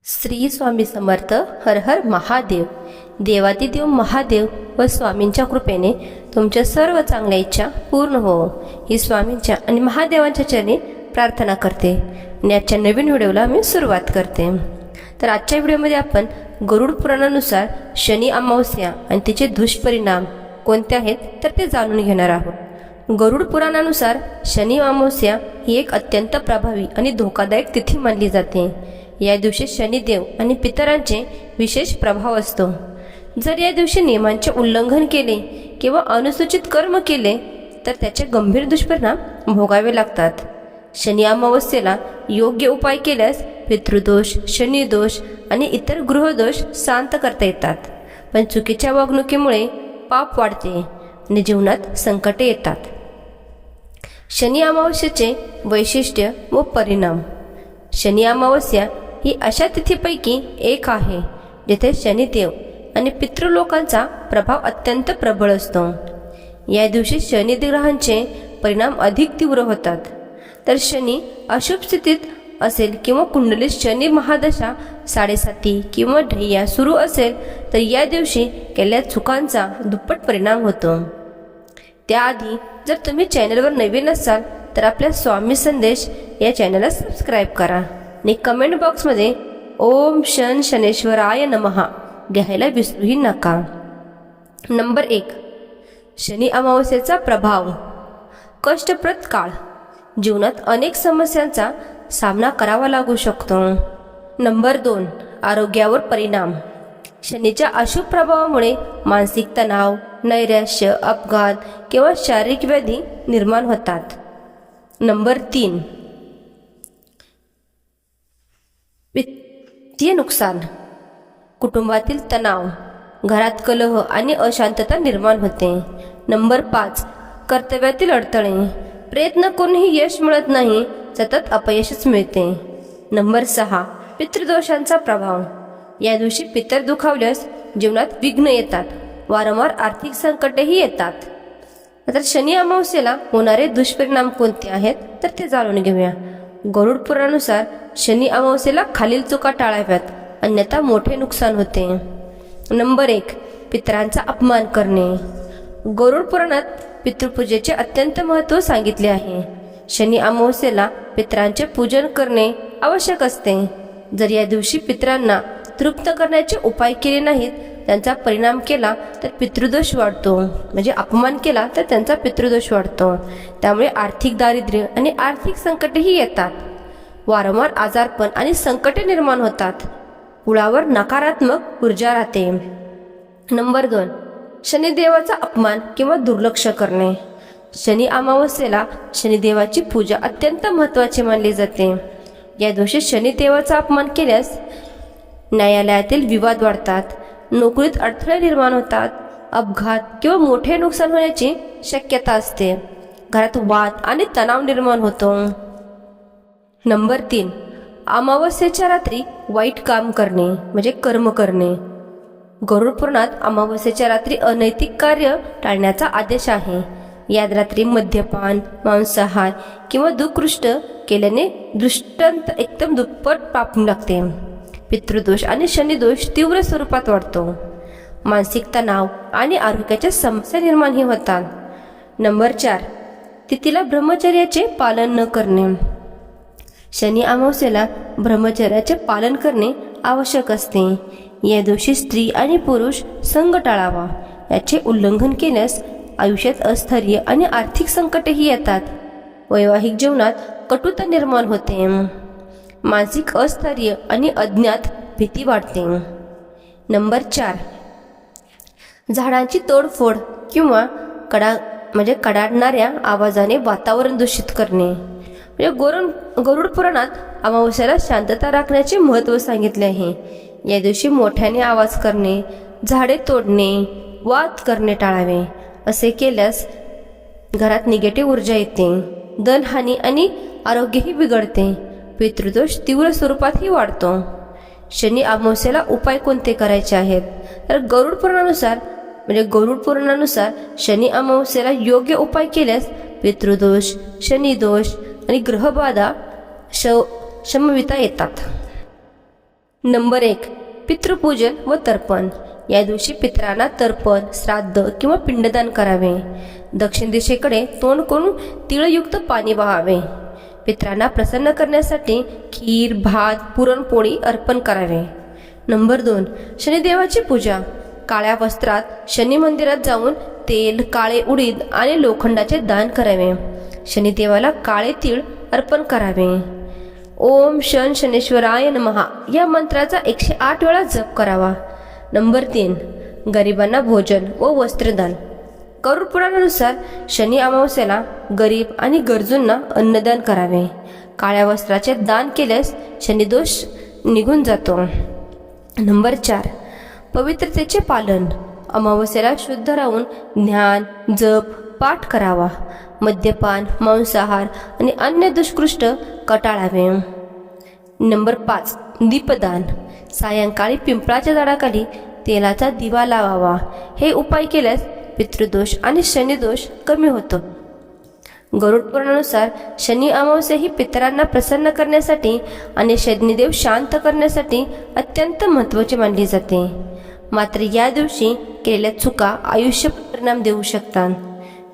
श्री स्वामी समर्थ. हर हर महादेव. देवादिदेव महादेव व स्वामींच्या कृपेने तुमच्या सर्व चांगल्या इच्छा पूर्ण हो ही स्वामींच्या आणि महादेवांच्या चरणी प्रार्थना करते. आणि आजच्या नवीन व्हिडिओला मी सुरुवात करते. तर आजच्या व्हिडिओमध्ये आपण गरुड पुराणानुसार शनी अमावस्या आणि तिचे दुष्परिणाम कोणते आहेत तर ते जाणून घेणार आहोत. गरुड पुराणानुसार शनी अमावस्या ही एक अत्यंत प्रभावी आणि धोकादायक तिथी मानली जाते. या दिवशी शनिदेव आणि पितरांचे विशेष प्रभाव असतो. जर या दिवशी नियमांचे उल्लंघन केले किंवा अनुसूचित कर्म केले तर त्याचे गंभीर दुष्परिणाम भोगावे लागतात. शनी अमावस्येला योग्य उपाय केल्यास पितृदोष, शनिदोष आणि इतर गृहदोष शांत करता येतात. पण चुकीच्या वागणुकीमुळे पाप वाढते आणि जीवनात संकटे येतात. शनी अमावस्येचे वैशिष्ट्य व परिणाम. शनी अमावस्या ही अशा तिथीपैकी एक आहे जिथे शनिदेव आणि पितृलोकांचा प्रभाव अत्यंत प्रबळ असतो. या दिवशी शनी ग्रहांचे परिणाम अधिक तीव्र होतात. तर शनी अशुभ स्थितीत असेल किंवा कुंडलीत शनी महादशा 7.5 किंवा ढैया सुरू असेल तर या दिवशी केलेल्या चुकांचा दुप्पट परिणाम होतो. त्याआधी जर तुम्ही चॅनलवर नवीन असाल तर आपल्या स्वामी संदेश या चॅनलला सबस्क्राईब करा आणि कमेंट बॉक्समध्ये ओम शन शनेश्वराय नमः लिहायला विसरूही नका. नंबर 1. शनी अमावस्येचा प्रभाव. कष्टप्रद काळ. जीवनात अनेक समस्यांचा सामना करावा लागू शकतो. नंबर 2. आरोग्यावर परिणाम. शनीच्या अशुभ प्रभावामुळे मानसिक तणाव, नैराश्य, अपघात किंवा शारीरिक व्याधी निर्माण होतात. नंबर 3. वित्तीय नुकसान. कुटुंबातील तणाव, घरात कलह आणि अशांतता निर्माण होते. नंबर 5. कर्तव्यातील अडथळे. प्रयत्न करूनही यश मिळत नाही, सतत अपयशच मिळते. नंबर 6. पितृदोषांचा प्रभाव. या दिवशी पितर दुखावल्यास जीवनात विघ्न येतात, वारंवार आर्थिक संकटेही येतात. तर शनी अमावस्येला होणारे दुष्परिणाम कोणते आहेत तर ते जाणून घेऊया. गरुड पुराणानुसार शनी अमावस्येला खालील चुका टाळाव्यात, अन्यथा मोठे नुकसान होते. नंबर 1. पितरांचा अपमान करणे. गरुड पुराणात पितृपूजेचे अत्यंत महत्त्व सांगितले आहे. शनी अमावस्येला पितरांचे पूजन करणे आवश्यक असते. जर या दिवशी पितरांना तृप्त करण्याचे उपाय केले नाहीत, त्यांचा परिणाम केला तर पितृदोष वाढतो. म्हणजे अपमान केला तर त्यांचा पितृदोष वाढतो. त्यामुळे आर्थिक दारिद्र्य आणि आर्थिक संकटेही येतात. वारंवार आजारपण आणि संकटे निर्माण होतात. कुळावर नकारात्मक ऊर्जा राहते. नंबर 2. शनिदेवाचा अपमान किंवा दुर्लक्ष करणे. शनी अमावस्येला शनिदेवाची पूजा अत्यंत महत्त्वाची मानली जाते. या दिवशी शनिदेवाचा अपमान केल्यास न्यायालयातील विवाद वाढतात, नोकरीत अडथळे निर्माण होतात, अपघात किंवा मोठे नुकसान होण्याची शक्यता असते. घरात वाद आणि तणाव निर्माण होतो. नंबर 3. अमावस्येच्या रात्री वाईट काम करणे म्हणजे कर्म करणे. गरुड पुराणात अमावस्येच्या रात्री अनैतिक कार्य टाळण्याचा आदेश आहे. यात रात्री मद्यपान, मांसाहार किंवा दुकृष्ट केल्याने दृष्टांत एकदम दुप्पट पाप लागते. पितृदोष आणि शनिदोष तीव्र स्वरूपात वाढतो. मानसिक तणाव आणि आरोग्याच्या समस्या निर्माणही होतात. नंबर 4. तिथीला ब्रह्मचर्याचे पालन न करणे. शनी अमावस्येला ब्रह्मचर्याचे पालन करणे आवश्यक असते. या दिवशी स्त्री आणि पुरुष संग टाळावा. याचे उल्लंघन केल्यास आयुष्यात अस्थैर्य आणि आर्थिक संकटेही येतात. वैवाहिक जीवनात कटुता निर्माण होते. मानसिक अस्थैर्य आणि अज्ञात भीती वाढते. नंबर 4. झाडांची तोडफोड किंवा कडाडणाऱ्या आवाजाने वातावरण दूषित करणे. म्हणजे गरुड पुराणात अमावस्येला शांतता राखण्याचे महत्त्व सांगितले आहे. या दिवशी मोठ्याने आवाज करणे, झाडे तोडणे, वाद करणे टाळावे. असे केल्यास घरात निगेटिव्ह ऊर्जा येते, धनहानी आणि आरोग्यही बिघडते. पितृदोष तीव्र स्वरूपातही वाढतो. शनी अमावस्येला उपाय कोणते करायचे आहेत तर गरुड पुराणानुसार शनी अमावस्येला योग्य उपाय केल्यास पितृदोष, शनिदोष आणि ग्रहबाधा शमविता येतात. नंबर 1, पितृपूजन व तर्पण. या दिवशी पितरांना तर्पण, श्राद्ध किंवा पिंडदान करावे. दक्षिण दिशेकडे तोंड करून तिळयुक्त पाणी वाहावे. पितरांना प्रसन्न करण्यासाठी खीर, भात, पुरणपोळी अर्पण करावे. नंबर 2, शनिदेवाची पूजा. काळ्या वस्त्रात शनी मंदिरात जाऊन तेल, काळे उडीद आणि लोखंडाचे दान करावे. शनिदेवाला काळे तीळ अर्पण करावे. ओम शन शनेश्वराय नमः या मंत्राचा 108 वेळा जप करावा. नंबर 3, गरिबांना भोजन व वस्त्रदान. गरुड पुराणानुसार शनी अमावस्येला गरीब आणि गरजूंना अन्नदान करावे. काळ्या वस्त्राचे दान केल्यास शनिदोष निघून जातो. नंबर 4, पवित्रतेचे पालन. अमावस्येला शुद्ध राहून ध्यान, जप, पाठ करावा. मद्यपान, मांसाहार आणि अन्य दुष्कृष्ट कटाळावे. नंबर 5, दीपदान. सायंकाळी पिंपळाच्या झाडाखाली तेलाचा दिवा लावावा. हे उपाय केल्यास पितृदोष आणि शनिदोष कमी होतो. गरुड पुराणानुसार शनी अमावस्या ही पितरांना प्रसन्न करण्यासाठी आणि शनिदेव शांत करण्यासाठी अत्यंत महत्त्वाची मानली जाते. मात्र या दिवशी केलेल्या चुका आयुष्य परिणाम देऊ शकतात.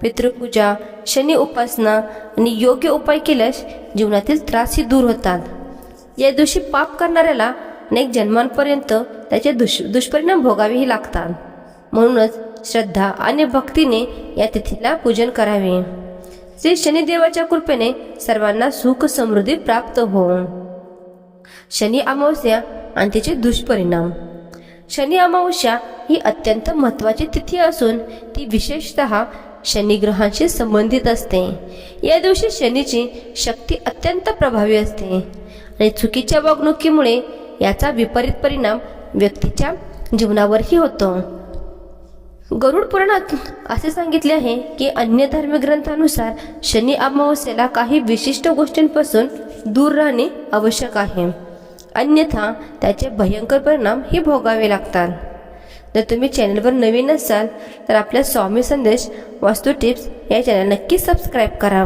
पितृपूजा, शनी उपासना आणि योग्य उपाय केल्यास जीवनातील त्रासही दूर होतात. या दिवशी पाप करणाऱ्याला अनेक जन्मांपर्यंत त्याचे दुष्परिणाम भोगावेही लागतात. म्हणूनच श्रद्धा आणि भक्तीने या तिथीला पूजन करावे. श्री शनिदेवाच्या कृपेने सर्वांना सुख समृद्धी प्राप्त हो. शनी अमावस्या आणि तिचे दुष्परिणाम. शनी अमावस्या ही अत्यंत महत्त्वाची तिथी असून ती विशेषतः शनिग्रहांशी संबंधित असते. या दिवशी शनीची शक्ती अत्यंत प्रभावी असते आणि चुकीच्या वागणुकीमुळे याचा विपरीत परिणाम व्यक्तीच्या जीवनावरही होतो. गरुड पुराणात असे सांगितले आहे की अन्य धार्मिक ग्रंथानुसार शनी अमावस्येला काही विशिष्ट गोष्टींपासून दूर राहणे आवश्यक आहे, अन्यथा त्याचे भयंकर परिणाम ही भोगावे लागतात. जर तुम्ही चॅनलवर नवीन असाल तर आपल्या स्वामी संदेश वास्तू टिप्स या चॅनल नक्की सबस्क्राईब करा.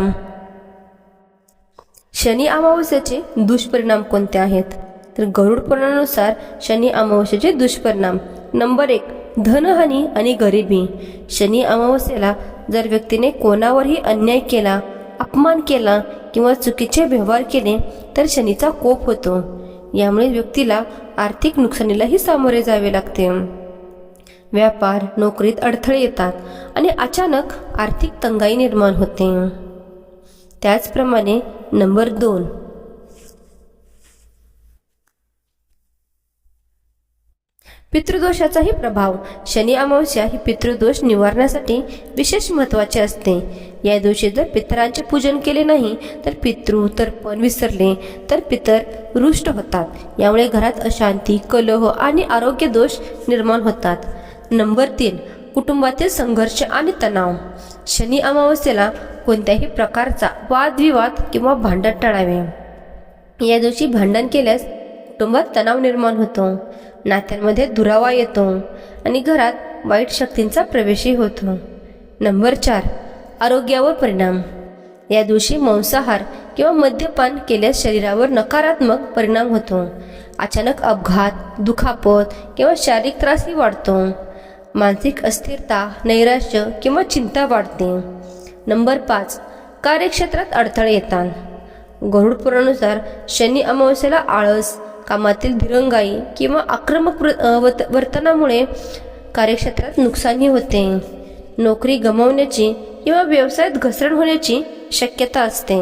शनी अमावस्येचे दुष्परिणाम कोणते आहेत? तर गरुड पुराणानुसार शनी अमावस्येचे दुष्परिणाम. नंबर 1, धनहानी आणि गरिबी. शनी अमावस्येला जर व्यक्तीने कोणावरही अन्याय केला, अपमान केला किंवा चुकीचे व्यवहार केले तर शनीचा कोप होतो. यामुळे व्यक्तीला आर्थिक नुकसानीलाही सामोरे जावे लागते. व्यापार, नोकरीत अडथळे येतात आणि अचानक आर्थिक तंगाई निर्माण होते. त्याचप्रमाणे नंबर 2, पितृदोषाचाही प्रभाव. शनी अमावस्या ही पितृदोष निवारण्यासाठी विशेष महत्त्वाचे असते. या दिवशी जर पितरांचे पूजन केले नाही तर पितृ तर्पण विसरले तर पितर रुष्ट होतात. यामुळे घरात अशांती, कलह आणि आरोग्य दोष निर्माण होतात. नंबर 3, कुटुंबातील संघर्ष आणि तणाव. शनी अमावस्येला कोणत्याही प्रकारचा वादविवाद किंवा भांडण टाळावे. या दिवशी भांडण केल्यास कुटुंबात तणाव निर्माण होतो, नात्यांमध्ये दुरावा येतो आणि घरात वाईट शक्तींचा प्रवेशही होतो. नंबर 4, आरोग्यावर परिणाम. या दिवशी मांसाहार किंवा मद्यपान केल्यास शरीरावर नकारात्मक परिणाम होतो. अचानक अपघात, दुखापत किंवा शारीरिक त्रासही वाढतो. मानसिक अस्थिरता, नैराश्य किंवा चिंता वाढते. नंबर 5, कार्यक्षेत्रात अडथळे येतात. गरुड पुराणानुसार शनी अमावस्येला आळस, कामातील दिरंगाई किंवा आक्रमक वर्तनामुळे कार्यक्षेत्रात नुकसानही होते. नोकरी गमावण्याची किंवा व्यवसायात घसरण होण्याची शक्यता असते.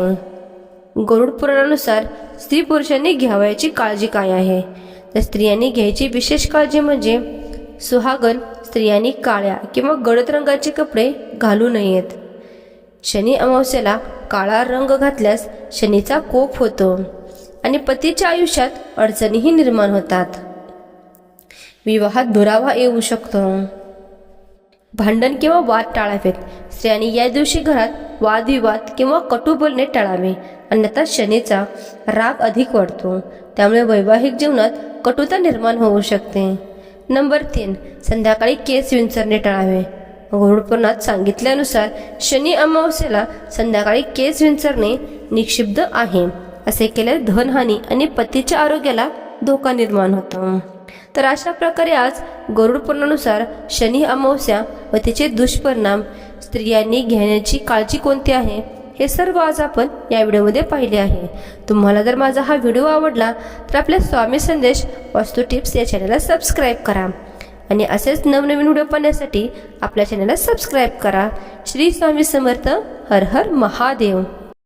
गरुड पुराणानुसार स्त्री पुरुषांनी घ्यावयाची काळजी काय आहे? तर स्त्रियांनी घ्यायची विशेष काळजी म्हणजे सुहागन स्त्रियांनी काळ्या किंवा गडद रंगाचे कपडे घालू नयेत. शनी अमावस्येला काळा रंग घातल्यास शनीचा कोप होतो आणि पतीच्या आयुष्यात अडचणीही निर्माण होतात. विवाहात दुरावा येऊ शकतो. भांडण किंवा वाद टाळावेत. स्त्रियांनी या दिवशी घरात वादविवाद किंवा कटु बोलणे टाळावे, अन्यथा शनीचा राग अधिक वाढतो. त्यामुळे वैवाहिक जीवनात कटुता निर्माण होऊ शकते. नंबर 3, संध्याकाळी केस विंचरणे टाळावे. गरुड पुराणात सांगितल्यानुसार शनी अमावस्येला संध्याकाळी केस विंचरणे निषिद्ध आहे. असे केल्यास धनहानी आणि पतीच्या आरोग्याला धोका निर्माण होतो. तर अशा प्रकारे आज गरुड पुराणानुसार शनी अमावस्या व तिचे दुष्परिणाम, स्त्रियांनी घेण्याची काळजी कोणती आहे, हे सर्व आज आपण या व्हिडिओमध्ये पाहिले आहे. तुम्हाला जर माझा हा व्हिडिओ आवडला तर आपल्या स्वामी संदेश वास्तू टिप्स या चॅनलला सबस्क्राईब करा आणि असेच नवनवीन व्हिडिओ पाहण्यासाठी आपल्या चॅनलला सबस्क्राईब करा. श्री स्वामी समर्थ. हर हर महादेव.